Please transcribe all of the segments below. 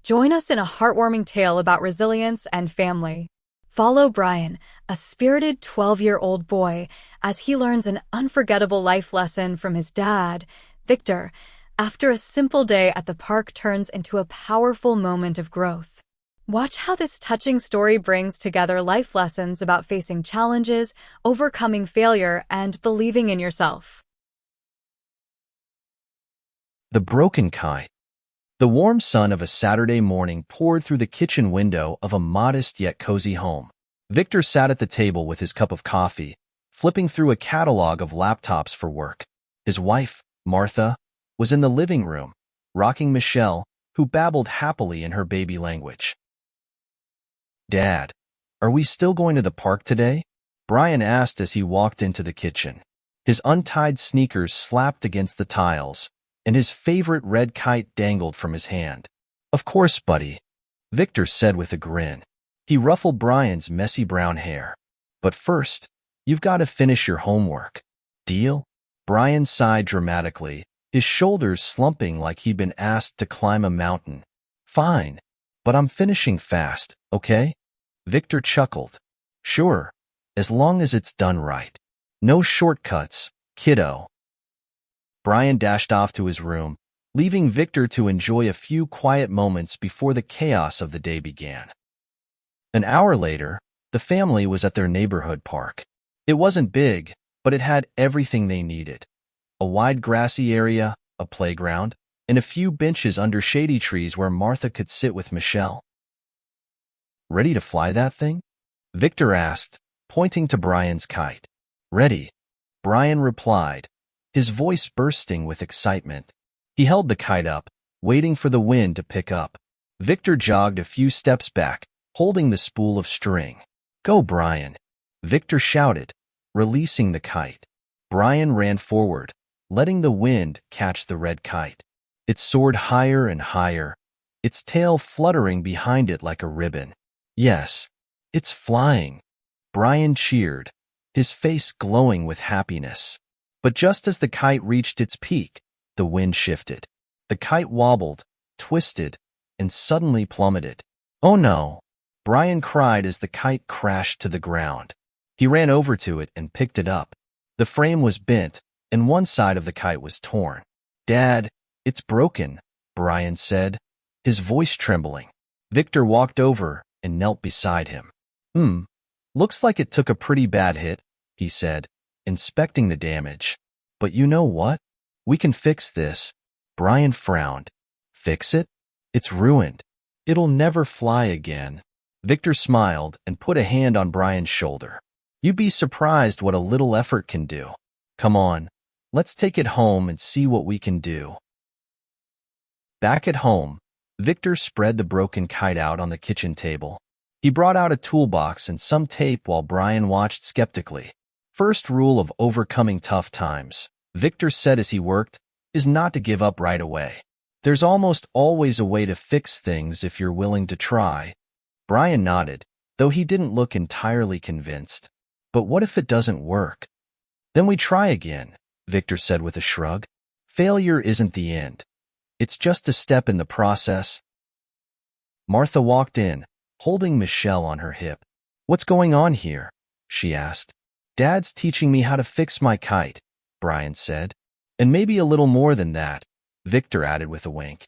Join us in a heartwarming tale about resilience and family. Follow Brian, a spirited 12-year-old boy, as he learns an unforgettable life lesson from his dad, Victor, after a simple day at the park turns into a powerful moment of growth. Watch how this touching story brings together life lessons about facing challenges, overcoming failure, and believing in yourself. The broken kite. The warm sun of a Saturday morning poured through the kitchen window of a modest yet cozy home. Victor sat at the table with his cup of coffee, flipping through a catalog of laptops for work. His wife, Martha, was in the living room, rocking Michelle, who babbled happily in her baby language. "Dad, are we still going to the park today?" Brian asked as he walked into the kitchen. His untied sneakers slapped against the tiles, and his favorite red kite dangled from his hand. "Of course, buddy," Victor said with a grin. He ruffled Brian's messy brown hair. "But first, you've got to finish your homework. Deal?" Brian sighed dramatically, his shoulders slumping like he'd been asked to climb a mountain. "Fine, but I'm finishing fast, okay?" Victor chuckled. "Sure, as long as it's done right. No shortcuts, kiddo." Brian dashed off to his room, leaving Victor to enjoy a few quiet moments before the chaos of the day began. An hour later, the family was at their neighborhood park. It wasn't big, but it had everything they needed. A wide grassy area, a playground, and a few benches under shady trees where Martha could sit with Michelle. "Ready to fly that thing?" Victor asked, pointing to Brian's kite. "Ready," Brian replied, his voice bursting with excitement. He held the kite up, waiting for the wind to pick up. Victor jogged a few steps back, holding the spool of string. "Go, Brian," Victor shouted, releasing the kite. Brian ran forward, letting the wind catch the red kite. It soared higher and higher, its tail fluttering behind it like a ribbon. "Yes, it's flying," Brian cheered, his face glowing with happiness. But just as the kite reached its peak, the wind shifted. The kite wobbled, twisted, and suddenly plummeted. "Oh no!" Brian cried as the kite crashed to the ground. He ran over to it and picked it up. The frame was bent, and one side of the kite was torn. "Dad, it's broken," Brian said, his voice trembling. Victor walked over and knelt beside him. Looks like it took a pretty bad hit," he said, inspecting the damage. "But you know what? We can fix this." Brian frowned. "Fix it? It's ruined. It'll never fly again." Victor smiled and put a hand on Brian's shoulder. "You'd be surprised what a little effort can do. Come on, let's take it home and see what we can do." Back at home, Victor spread the broken kite out on the kitchen table. He brought out a toolbox and some tape while Brian watched skeptically. "First rule of overcoming tough times," Victor said as he worked, "is not to give up right away. There's almost always a way to fix things if you're willing to try." Brian nodded, though he didn't look entirely convinced. "But what if it doesn't work?" "Then we try again," Victor said with a shrug. "Failure isn't the end. It's just a step in the process." Martha walked in, holding Michelle on her hip. "What's going on here?" she asked. "Dad's teaching me how to fix my kite," Brian said. "And maybe a little more than that," Victor added with a wink.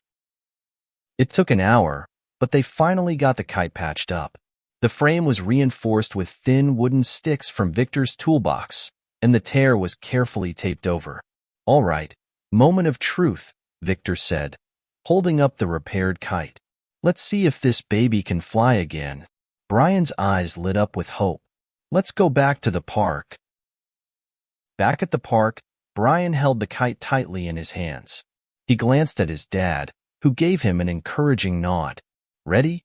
It took an hour, but they finally got the kite patched up. The frame was reinforced with thin wooden sticks from Victor's toolbox, and the tear was carefully taped over. "All right, moment of truth," Victor said, holding up the repaired kite. "Let's see if this baby can fly again." Brian's eyes lit up with hope. "Let's go back to the park." Back at the park, Brian held the kite tightly in his hands. He glanced at his dad, who gave him an encouraging nod. "Ready?"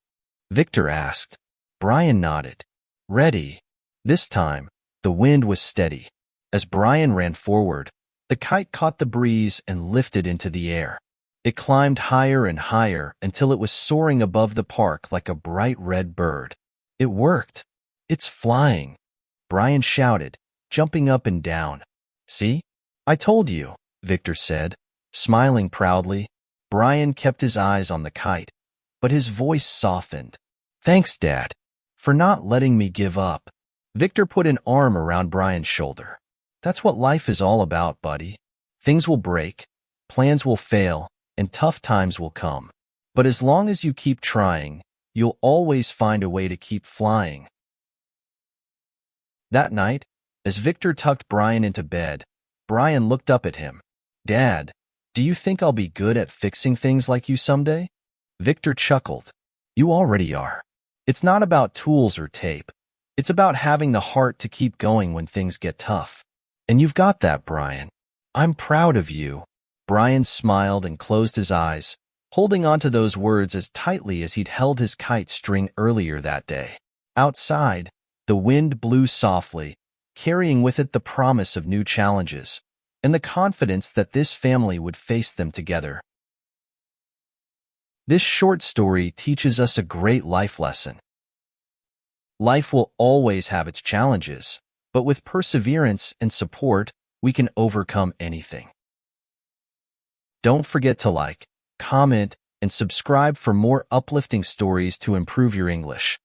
Victor asked. Brian nodded. "Ready." This time, the wind was steady. As Brian ran forward, the kite caught the breeze and lifted into the air. It climbed higher and higher until it was soaring above the park like a bright red bird. "It worked. It's flying," Brian shouted, jumping up and down. "See? I told you," Victor said, smiling proudly. Brian kept his eyes on the kite, but his voice softened. Thanks, Dad, for not letting me give up. Victor put an arm around Brian's shoulder. That's what life is all about, buddy. Things will break, plans will fail, and tough times will come. But as long as you keep trying, you'll always find a way to keep flying. That night, as Victor tucked Brian into bed, Brian looked up at him. Dad, do you think I'll be good at fixing things like you someday? Victor chuckled. You already are. It's not about tools or tape. It's about having the heart to keep going when things get tough. And you've got that, Brian. I'm proud of you. Brian smiled and closed his eyes, holding on to those words as tightly as he'd held his kite string earlier that day. Outside, the wind blew softly, carrying with it the promise of new challenges and the confidence that this family would face them together. This short story teaches us a great life lesson. Life will always have its challenges, but with perseverance and support, we can overcome anything. Don't forget to like, comment, and subscribe for more uplifting stories to improve your English.